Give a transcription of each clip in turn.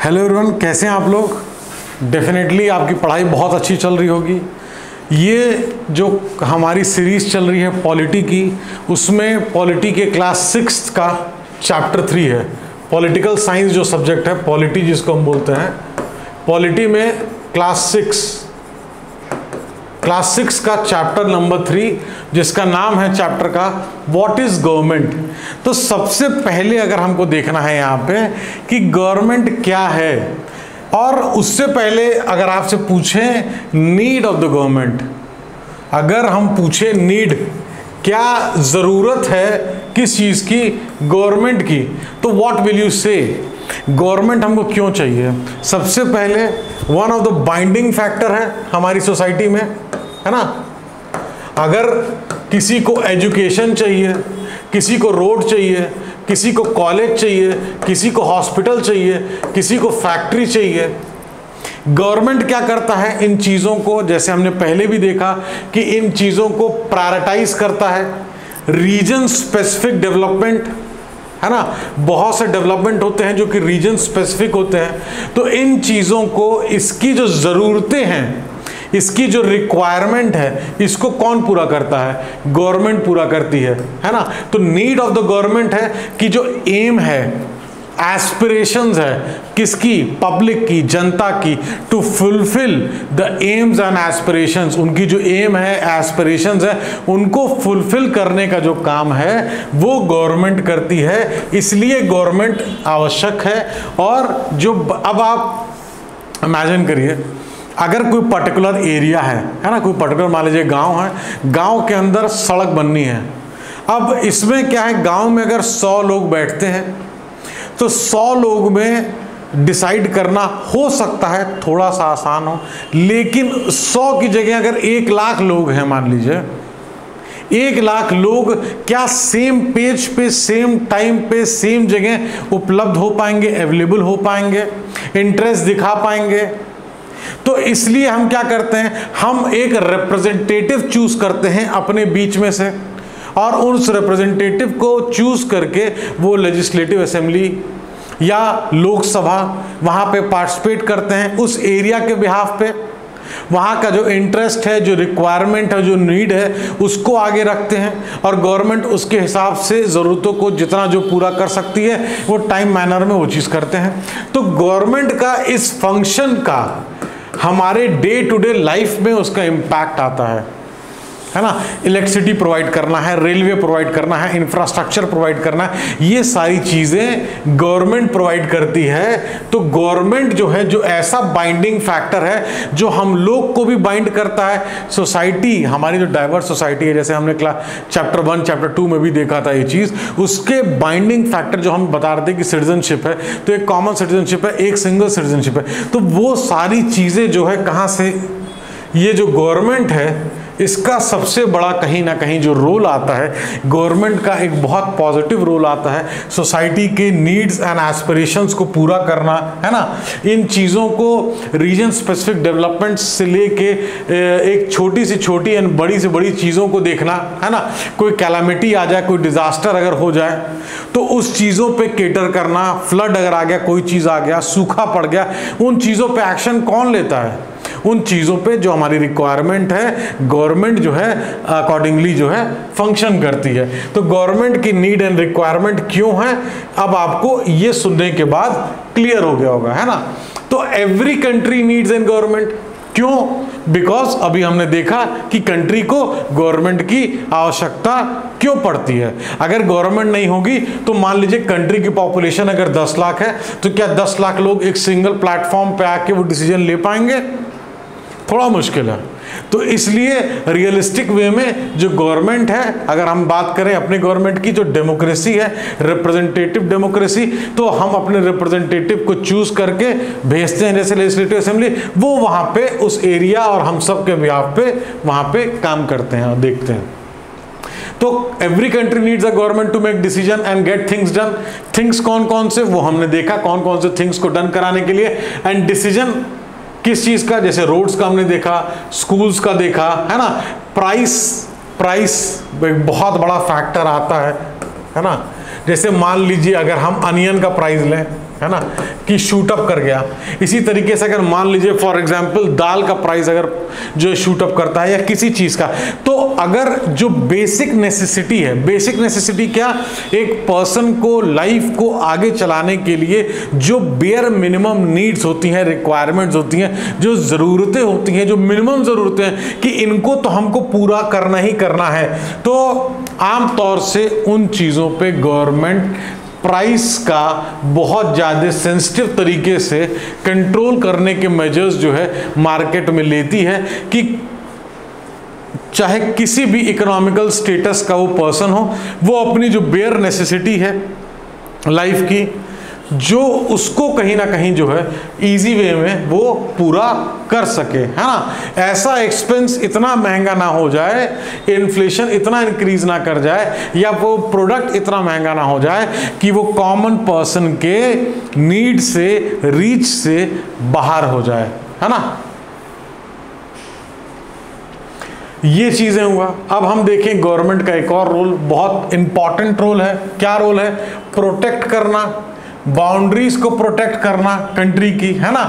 Hello everyone, कैसे हैं आप लोग। डेफिनेटली आपकी पढ़ाई बहुत अच्छी चल रही होगी। ये जो हमारी सीरीज़ चल रही है पॉलिटी की, उसमें पॉलिटी के क्लास 6 का चैप्टर 3 है। पॉलिटिकल साइंस जो सब्जेक्ट है, पॉलिटी जिसको हम बोलते हैं, पॉलिटी में क्लास 6 का चैप्टर नंबर 3, जिसका नाम है चैप्टर का व्हाट इज गवर्नमेंट। तो सबसे पहले अगर हमको देखना है यहाँ पे कि गवर्नमेंट क्या है, और उससे पहले अगर आपसे पूछें नीड ऑफ द गवर्नमेंट, अगर हम पूछें नीड, क्या ज़रूरत है किस चीज़ की, गवर्नमेंट की, तो व्हाट विल यू से। गवर्नमेंट हमको क्यों चाहिए। सबसे पहले one of the binding factor है हमारी सोसाइटी में, है ना। अगर किसी को एजुकेशन चाहिए, किसी को रोड चाहिए, किसी को कॉलेज चाहिए, किसी को हॉस्पिटल चाहिए, किसी को फैक्ट्री चाहिए, गवर्नमेंट क्या करता है इन चीज़ों को, जैसे हमने पहले भी देखा कि इन चीज़ों को प्रायोरिटाइज करता है। रीजन स्पेसिफिक डेवलपमेंट, है ना, बहुत से डेवलपमेंट होते हैं जो कि रीजन स्पेसिफिक होते हैं। तो इन चीज़ों को, इसकी जो ज़रूरतें हैं, इसकी जो रिक्वायरमेंट है, इसको कौन पूरा करता है, गवर्नमेंट पूरा करती है ना। तो नीड ऑफ द गवर्नमेंट है कि जो एम है, एस्पिरेशंस है, किसकी, पब्लिक की, जनता की, to fulfil the aims and aspirations. उनकी जो एम है, एस्पिरेशंस है, उनको फुलफिल करने का जो काम है वो गवर्नमेंट करती है। इसलिए गवर्नमेंट आवश्यक है। और जो अब आप इमेजिन करिए, अगर कोई पर्टिकुलर एरिया है ना, कोई पर्टिकुलर मान लीजिए गांव है, गांव के अंदर सड़क बननी है। अब इसमें क्या है, गांव में अगर 100 लोग बैठते हैं तो 100 लोग में डिसाइड करना हो सकता है थोड़ा सा आसान हो, लेकिन 100 की जगह अगर 1 लाख लोग हैं, मान लीजिए 1 लाख लोग क्या सेम पेज पे, सेम टाइम पे, सेम जगह उपलब्ध हो पाएंगे, अवेलेबल हो पाएंगे, इंटरेस्ट दिखा पाएंगे। तो इसलिए हम क्या करते हैं, हम एक रिप्रेजेंटेटिव चूज करते हैं अपने बीच में से, और उस रिप्रेजेंटेटिव को चूज करके वो लेजिस्लेटिव असेंबली या लोकसभा वहाँ पे पार्टिसिपेट करते हैं उस एरिया के बिहाफ पे। वहाँ का जो इंटरेस्ट है, जो रिक्वायरमेंट है, जो नीड है, उसको आगे रखते हैं, और गवर्नमेंट उसके हिसाब से ज़रूरतों को जितना जो पूरा कर सकती है वो टाइम मैनर में वो चीज़ करते हैं। तो गवर्नमेंट का इस फंक्शन का हमारे डे टू डे लाइफ में उसका इम्पैक्ट आता है ना। इलेक्ट्रिसिटी प्रोवाइड करना है, रेलवे प्रोवाइड करना है, इंफ्रास्ट्रक्चर प्रोवाइड करना है, ये सारी चीज़ें गवर्नमेंट प्रोवाइड करती है। तो गवर्नमेंट जो है, जो ऐसा बाइंडिंग फैक्टर है जो हम लोग को भी बाइंड करता है। सोसाइटी, हमारी जो डाइवर्स सोसाइटी है, जैसे हमने चैप्टर 1 चैप्टर 2 में भी देखा था ये चीज़, उसके बाइंडिंग फैक्टर जो हम बता रहे थे कि सिटीजनशिप है, तो एक कॉमन सिटीजनशिप है, एक सिंगल सिटीजनशिप है। तो वो सारी चीज़ें जो है कहाँ से, ये जो गवर्नमेंट है इसका सबसे बड़ा कहीं ना कहीं जो रोल आता है, गवर्नमेंट का एक बहुत पॉजिटिव रोल आता है सोसाइटी के नीड्स एंड एस्पिरेशंस को पूरा करना, है ना। इन चीज़ों को रीजन स्पेसिफिक डेवलपमेंट से लेके एक छोटी से छोटी एंड बड़ी से बड़ी चीज़ों को देखना, है ना। कोई कैलामिटी आ जाए, कोई डिजास्टर अगर हो जाए तो उस चीज़ों पे केटर करना, फ्लड अगर आ गया, कोई चीज़ आ गया, सूखा पड़ गया, उन चीज़ों पे एक्शन कौन लेता है, उन चीज़ों पे जो हमारी रिक्वायरमेंट है, गवर्नमेंट जो है अकॉर्डिंगली जो है फंक्शन करती है। तो गवर्नमेंट की नीड एंड रिक्वायरमेंट क्यों है, अब आपको ये सुनने के बाद क्लियर हो गया होगा, है ना। तो every country needs an government, क्यों, बिकॉज अभी हमने देखा कि कंट्री को गवर्नमेंट की आवश्यकता क्यों पड़ती है। अगर गवर्नमेंट नहीं होगी तो मान लीजिए कंट्री की पॉपुलेशन अगर 10 लाख है, तो क्या 10 लाख लोग एक सिंगल प्लेटफॉर्म पे आके वो डिसीजन ले पाएंगे, थोड़ा मुश्किल है। तो इसलिए रियलिस्टिक वे में जो गवर्नमेंट है, अगर हम बात करें अपने गवर्नमेंट की, जो डेमोक्रेसी है, रिप्रेजेंटेटिव डेमोक्रेसी, तो हम अपने रिप्रेजेंटेटिव को चूज करके भेजते हैं, जैसे लेजिस्लेटिव असेंबली, वो वहाँ पे उस एरिया और हम सब के बिहाफ पे वहाँ पे काम करते हैं और देखते हैं। तो every country needs a government to make decision and get things done. Things कौन कौन से, वो हमने देखा, कौन कौन से थिंग्स को डन कराने के लिए, एंड डिसीजन किस चीज़ का, जैसे रोड्स का हमने देखा, स्कूल्स का देखा, है ना। प्राइस एक बहुत बड़ा फैक्टर आता है ना। जैसे मान लीजिए अगर हम अनियन का प्राइस लें, है ना, कि शूट अप कर गया। इसी तरीके से अगर मान लीजिए फॉर एग्जांपल दाल का प्राइस अगर जो शूट अप करता है या किसी चीज का, तो अगर जो बेसिक नेसेसिटी है, बेसिक नेसेसिटी क्या, एक पर्सन को लाइफ को आगे चलाने के लिए जो बेयर मिनिमम नीड्स होती हैं, रिक्वायरमेंट्स होती हैं, जो ज़रूरतें होती हैं, जो मिनिमम ज़रूरतें हैं कि इनको तो हमको पूरा करना ही करना है, तो आमतौर से उन चीज़ों पे गवर्नमेंट प्राइस का बहुत ज़्यादा सेंसिटिव तरीके से कंट्रोल करने के मेजर्स जो है मार्केट में लेती है कि चाहे किसी भी इकोनॉमिकल स्टेटस का वो पर्सन हो, वो अपनी जो बेयर नेसेसिटी है लाइफ की, जो उसको कहीं ना कहीं जो है इजी वे में वो पूरा कर सके, है ना। ऐसा एक्सपेंस इतना महंगा ना हो जाए, इन्फ्लेशन इतना इंक्रीज ना कर जाए, या वो प्रोडक्ट इतना महंगा ना हो जाए कि वो कॉमन पर्सन के नीड से, रीच से बाहर हो जाए, है ना। ये चीजें हुआ। अब हम देखें गवर्नमेंट का एक और रोल, बहुत इंपॉर्टेंट रोल है। क्या रोल है? प्रोटेक्ट करना, बाउंड्रीज को प्रोटेक्ट करना कंट्री की, है ना।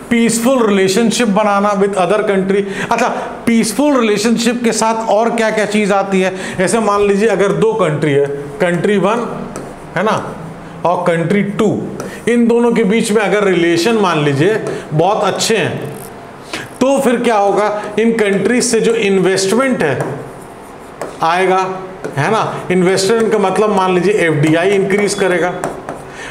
Peaceful relationship banana with other country. अच्छा, पीसफुल रिलेशनशिप के साथ और क्या क्या चीज आती है? ऐसे मान लीजिए अगर दो कंट्री है, कंट्री 1 है ना और कंट्री 2, इन दोनों के बीच में अगर रिलेशन मान लीजिए बहुत अच्छे हैं, तो फिर क्या होगा, इन कंट्रीज से जो इन्वेस्टमेंट है आएगा, है ना। इन्वेस्टमेंट का मतलब मान लीजिए FDI इंक्रीज करेगा।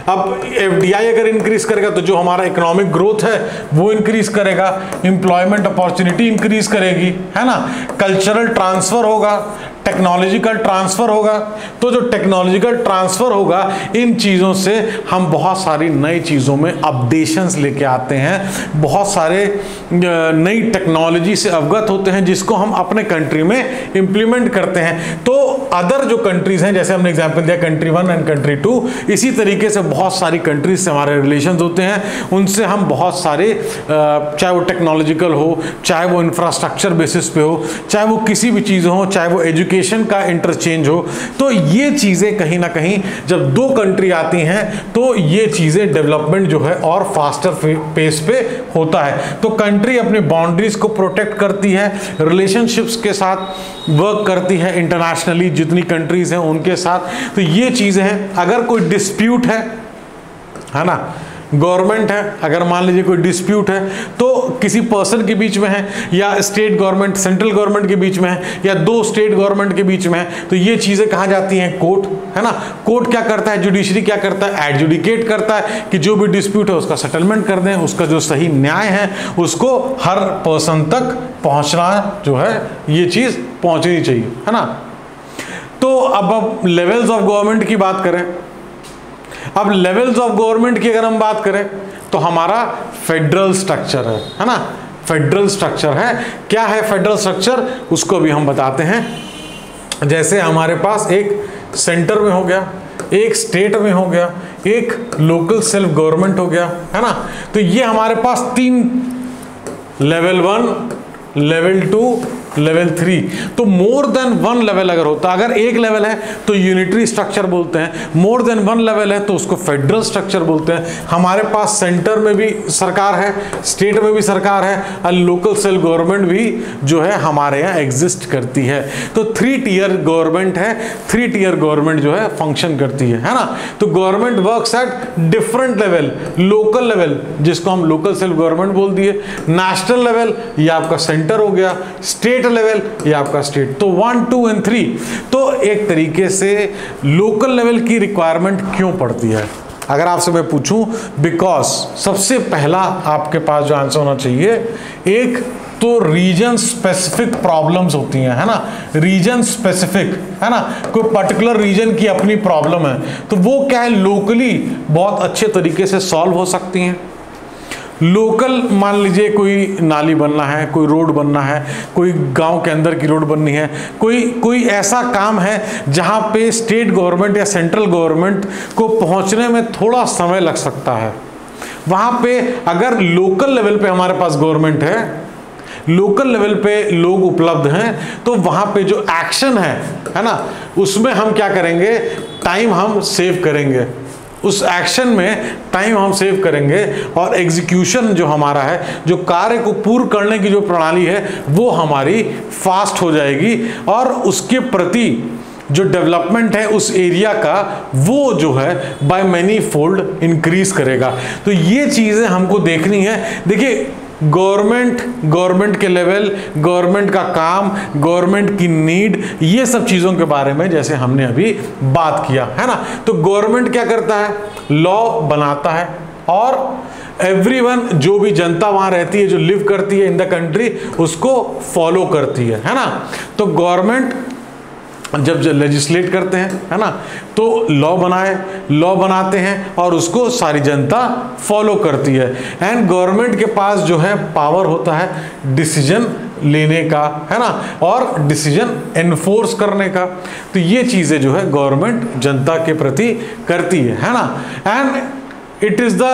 अब FDI अगर इंक्रीज करेगा तो जो हमारा इकोनॉमिक ग्रोथ है वो इंक्रीज करेगा, एम्प्लॉयमेंट अपॉर्चुनिटी इंक्रीज करेगी, है ना। कल्चरल ट्रांसफर होगा, टेक्नोलॉजिकल ट्रांसफर होगा। तो जो टेक्नोलॉजिकल ट्रांसफर होगा, इन चीज़ों से हम बहुत सारी नई चीज़ों में अपडेशंस लेके आते हैं, बहुत सारे नई टेक्नोलॉजी से अवगत होते हैं, जिसको हम अपने कंट्री में इम्प्लीमेंट करते हैं। तो अदर जो कंट्रीज हैं, जैसे हमने एग्जांपल दिया कंट्री 1 एंड कंट्री 2, इसी तरीके से बहुत सारी कंट्रीज से हमारे रिलेशंस होते हैं, उनसे हम बहुत सारे चाहे वो टेक्नोलॉजिकल हो, चाहे वो इंफ्रास्ट्रक्चर बेसिस पे हो, चाहे वो किसी भी चीज़ हो, चाहे वो एजुकेशन का इंटरचेंज हो, तो ये चीज़ें कहीं ना कहीं जब दो कंट्री आती हैं तो ये चीज़ें डेवलपमेंट जो है और फास्टर पेस पे होता है। तो कंट्री अपनी बाउंड्रीज को प्रोटेक्ट करती है, रिलेशनशिप्स के साथ वर्क करती है इंटरनेशनली, जितनी कंट्रीज हैं उनके साथ। तो ये चीज़ें हैं। अगर कोई डिस्प्यूट है ना, गवर्नमेंट है, अगर मान लीजिए कोई डिस्प्यूट है तो किसी पर्सन के बीच में है, या स्टेट गवर्नमेंट सेंट्रल गवर्नमेंट के बीच में है, या दो स्टेट गवर्नमेंट के बीच में है, तो ये चीज़ें कहाँ जाती हैं? कोर्ट, है ना। कोर्ट क्या करता है? जुडिशरी क्या करता है? एडजुडिकेट करता है कि जो भी डिस्प्यूट है उसका सेटलमेंट कर दें, उसका जो सही न्याय है उसको हर पर्सन तक पहुँचना जो है, ये चीज़ पहुँचनी चाहिए, है ना। तो अब लेवल्स ऑफ गवर्नमेंट की बात करें। अब लेवल्स ऑफ गवर्नमेंट की अगर हम बात करें तो हमारा फेडरल स्ट्रक्चर है ना। फेडरल स्ट्रक्चर है। क्या है फेडरल स्ट्रक्चर? उसको भी हम बताते हैं। जैसे हमारे पास एक सेंटर में हो गया, एक स्टेट में हो गया, एक लोकल सेल्फ गवर्नमेंट हो गया, है ना। तो ये हमारे पास 3 लेवल 1, लेवल 2, लेवल 3। तो मोर देन 1 लेवल अगर होता, अगर एक लेवल है तो यूनिटरी स्ट्रक्चर बोलते हैं, मोर देन 1 लेवल है तो उसको फेडरल स्ट्रक्चर बोलते हैं। हमारे पास सेंटर में भी सरकार है, स्टेट में भी सरकार है, और लोकल सेल्फ गवर्नमेंट भी जो है हमारे यहाँ एग्जिस्ट करती है। तो 3 टियर गवर्नमेंट है, 3 टियर गवर्नमेंट जो है फंक्शन करती है ना। तो government works at different level. Local level जिसको हम लोकल सेल्फ गवर्नमेंट बोल दिए, नेशनल लेवल ये आपका सेंटर हो गया, स्टेट लेवल ये आपका स्टेट। तो 1, 2 एंड 3। तो एक तरीके से लोकल लेवल की रिक्वायरमेंट क्यों पड़ती है? अगर आपसे मैं पूछूं, बिकॉज सबसे पहला आपके पास जो आंसर होना चाहिए, एक तो रीजन स्पेसिफिक प्रॉब्लम्स होती हैं, है ना। रीजन स्पेसिफिक, है ना, कोई पर्टिकुलर रीजन की अपनी प्रॉब्लम है तो वो क्या है, लोकली बहुत अच्छे तरीके से सॉल्व हो सकती हैं। लोकल मान लीजिए कोई नाली बनना है, कोई रोड बनना है, कोई गांव के अंदर की रोड बननी है, कोई ऐसा काम है जहां पे स्टेट गवर्नमेंट या सेंट्रल गवर्नमेंट को पहुंचने में थोड़ा समय लग सकता है। वहां पे अगर लोकल लेवल पे हमारे पास गवर्नमेंट है, लोकल लेवल पे लोग उपलब्ध हैं, तो वहां पे जो एक्शन है ना, उसमें हम क्या करेंगे, टाइम हम सेव करेंगे, उस एक्शन में टाइम हम सेव करेंगे और एग्जीक्यूशन जो हमारा है, जो कार्य को पूर्ण करने की जो प्रणाली है वो हमारी फास्ट हो जाएगी और उसके प्रति जो डेवलपमेंट है उस एरिया का वो जो है बाय मैनी फोल्ड इंक्रीज करेगा। तो ये चीज़ें हमको देखनी है। देखिए गवर्नमेंट के लेवल, गवर्नमेंट का काम, गवर्नमेंट की नीड, ये सब चीज़ों के बारे में जैसे हमने अभी बात किया है ना। तो गवर्नमेंट क्या करता है, लॉ बनाता है और एवरीवन, जो भी जनता वहाँ रहती है, जो लिव करती है इन द कंट्री, उसको फॉलो करती है ना। तो गवर्नमेंट जब लेजिस्लेट करते हैं है ना, तो लॉ बनाते हैं और उसको सारी जनता फॉलो करती है। एंड गवर्नमेंट के पास जो है पावर होता है डिसीजन लेने का है ना, और डिसीजन एनफोर्स करने का। तो ये चीज़ें जो है गवर्नमेंट जनता के प्रति करती है ना। And it is the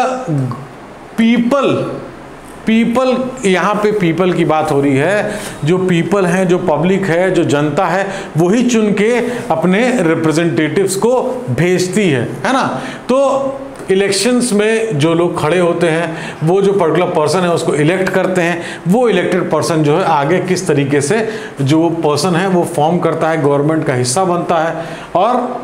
people, यहाँ पे पीपल की बात हो रही है। जो पीपल है, जो पब्लिक है, जो जनता है, वही चुन के अपने रिप्रेजेंटेटिव्स को भेजती है ना। तो इलेक्शंस में जो लोग खड़े होते हैं, वो जो पर्टिकुलर पर्सन है उसको इलेक्ट करते हैं। वो इलेक्टेड पर्सन जो है आगे किस तरीके से जो पर्सन है वो फॉर्म करता है, गवर्नमेंट का हिस्सा बनता है और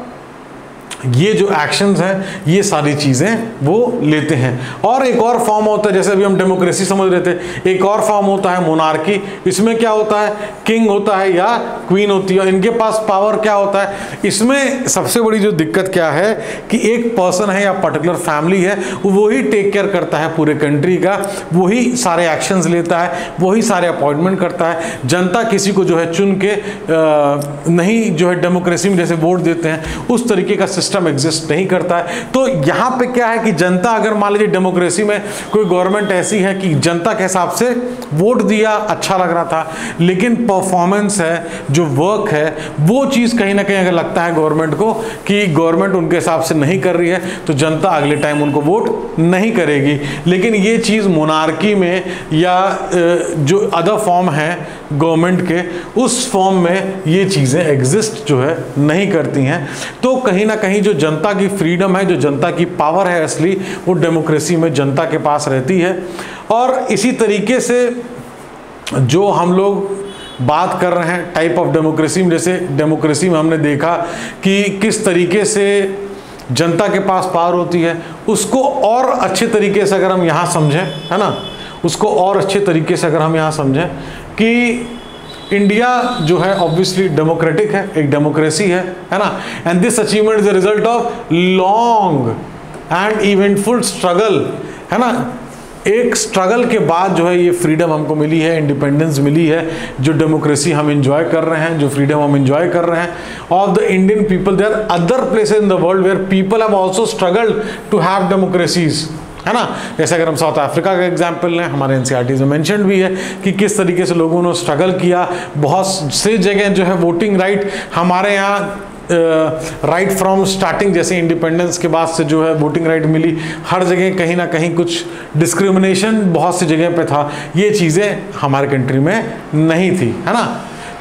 ये जो एक्शंस हैं ये सारी चीज़ें वो लेते हैं। और एक और फॉर्म होता है, जैसे अभी हम डेमोक्रेसी समझ रहे थे, एक और फॉर्म होता है मोनार्की। इसमें क्या होता है, किंग होता है या क्वीन होती है, इनके पास पावर क्या होता है। इसमें सबसे बड़ी जो दिक्कत क्या है कि एक पर्सन है या पर्टिकुलर फैमिली है, वो ही टेक केयर करता है पूरे कंट्री का, वही सारे एक्शंस लेता है, वही सारे अपॉइंटमेंट करता है। जनता किसी को जो है चुन के नहीं जो है डेमोक्रेसी में जैसे वोट देते हैं उस तरीके का सिस्टम एग्जिस्ट नहीं करता है। तो यहां पे क्या है कि जनता, अगर मान लीजिए डेमोक्रेसी में कोई गवर्नमेंट ऐसी है कि जनता के हिसाब से वोट दिया, अच्छा लग रहा था, लेकिन परफॉर्मेंस है, जो वर्क है, वो चीज कहीं ना कहीं अगर लगता है गवर्नमेंट को कि गवर्नमेंट उनके हिसाब से नहीं कर रही है, तो जनता अगले टाइम उनको वोट नहीं करेगी। लेकिन ये चीज मोनार्की में या जो अदर फॉर्म है गवर्नमेंट के, उस फॉर्म में ये चीजें एग्जिस्ट जो है नहीं करती हैं। तो कहीं ना कहीं जो जनता की फ्रीडम है, जो जनता की पावर है असली, वो डेमोक्रेसी में जनता के पास रहती है। और इसी तरीके से जो हम लोग बात कर रहे हैं टाइप ऑफ डेमोक्रेसी में, जैसे डेमोक्रेसी में हमने देखा कि किस तरीके से जनता के पास पावर होती है, उसको और अच्छे तरीके से अगर हम यहाँ समझें है ना, उसको और अच्छे तरीके से अगर हम यहाँ समझें कि इंडिया जो है ऑब्वियसली डेमोक्रेटिक है, एक डेमोक्रेसी है ना। And this achievement is the result of long and eventful struggle है ना। एक स्ट्रगल के बाद जो है ये फ्रीडम हमको मिली है, इंडिपेंडेंस मिली है, जो डेमोक्रेसी हम एंजॉय कर रहे हैं, जो फ्रीडम हम एंजॉय कर रहे हैं of the Indian people. There are other places in the world where people have also struggled to have democracies है ना। जैसे अगर हम साउथ अफ्रीका का एग्जाम्पल लें, हमारे एनसीईआरटी में मेंशन भी है कि किस तरीके से लोगों ने स्ट्रगल किया। बहुत से जगह जो है वोटिंग राइट, हमारे यहाँ राइट फ्रॉम स्टार्टिंग, जैसे इंडिपेंडेंस के बाद से जो है वोटिंग राइट मिली, हर जगह कहीं ना कहीं कुछ डिस्क्रिमिनेशन बहुत सी जगह पे था। ये चीज़ें हमारे कंट्री में नहीं थी है ना।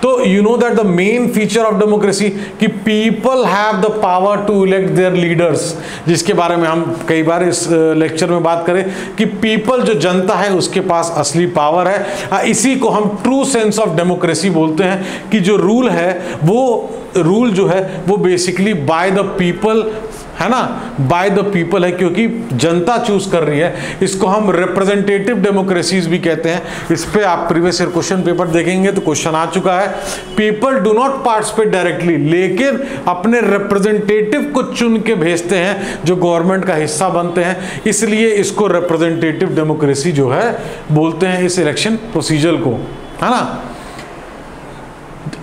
तो you know that the main feature of democracy कि people have the power to elect their leaders, जिसके बारे में हम कई बार इस लेक्चर में बात करें कि पीपल, जो जनता है, उसके पास असली पावर है। इसी को हम ट्रू सेंस ऑफ डेमोक्रेसी बोलते हैं कि जो रूल है वो रूल जो है वो बेसिकली बाय द पीपल है ना, बाय द पीपल है, क्योंकि जनता चूज कर रही है। इसको हम रिप्रेजेंटेटिव डेमोक्रेसीज भी कहते हैं। इस पे आप प्रीवियस ईयर क्वेश्चन पेपर देखेंगे तो क्वेश्चन आ चुका है। People do not participate directly, लेकिन अपने रिप्रेजेंटेटिव को चुन के भेजते हैं जो गवर्नमेंट का हिस्सा बनते हैं, इसलिए इसको रिप्रेजेंटेटिव डेमोक्रेसी जो है बोलते हैं इस इलेक्शन प्रोसीजर को, है ना।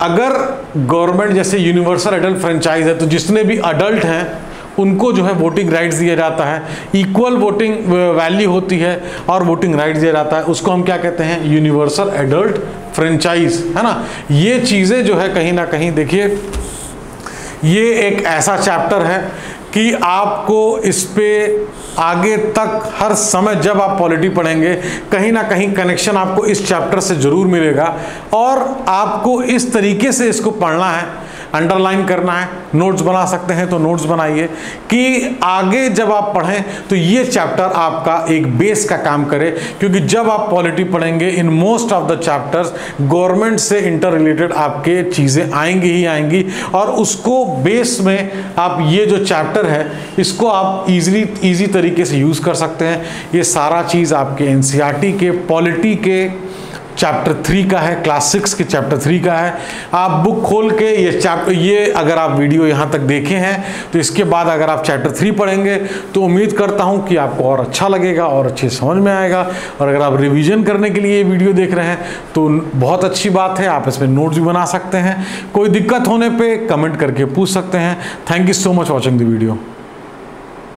अगर गवर्नमेंट जैसे यूनिवर्सल एडल्ट फ्रेंचाइज है, तो जितने भी अडल्ट हैं उनको जो है वोटिंग राइट्स दिया जाता है, इक्वल वोटिंग वैल्यू होती है और वोटिंग राइट्स दिया जाता है। उसको हम क्या कहते हैं, यूनिवर्सल एडल्ट फ्रेंचाइज है ना। ये चीज़ें जो है कहीं ना कहीं देखिए, ये एक ऐसा चैप्टर है कि आपको इस पे आगे तक हर समय जब आप पॉलिटी पढ़ेंगे कहीं ना कहीं कनेक्शन आपको इस चैप्टर से ज़रूर मिलेगा। और आपको इस तरीके से इसको पढ़ना है अंडरलाइन करना है, नोट्स बना सकते हैं तो नोट्स बनाइए, कि आगे जब आप पढ़ें तो ये चैप्टर आपका एक बेस का काम करे। क्योंकि जब आप पॉलिटी पढ़ेंगे, in most of the chapters government से इंटर रिलेटेड आपके चीज़ें आएंगी ही आएंगी, और उसको बेस में आप ये जो चैप्टर है इसको आप इजी तरीके से यूज़ कर सकते हैं। ये सारा चीज़ आपके एनसीईआरटी के पॉलिटी के चैप्टर 3 का है, क्लास 6 के चैप्टर 3 का है। आप बुक खोल के ये अगर आप वीडियो यहाँ तक देखे हैं तो इसके बाद अगर आप चैप्टर 3 पढ़ेंगे तो उम्मीद करता हूँ कि आपको और अच्छा लगेगा और अच्छे समझ में आएगा। और अगर आप रिवीजन करने के लिए ये वीडियो देख रहे हैं तो बहुत अच्छी बात है, आप इसमें नोट्स भी बना सकते हैं। कोई दिक्कत होने पर कमेंट करके पूछ सकते हैं। Thank you so much watching the video.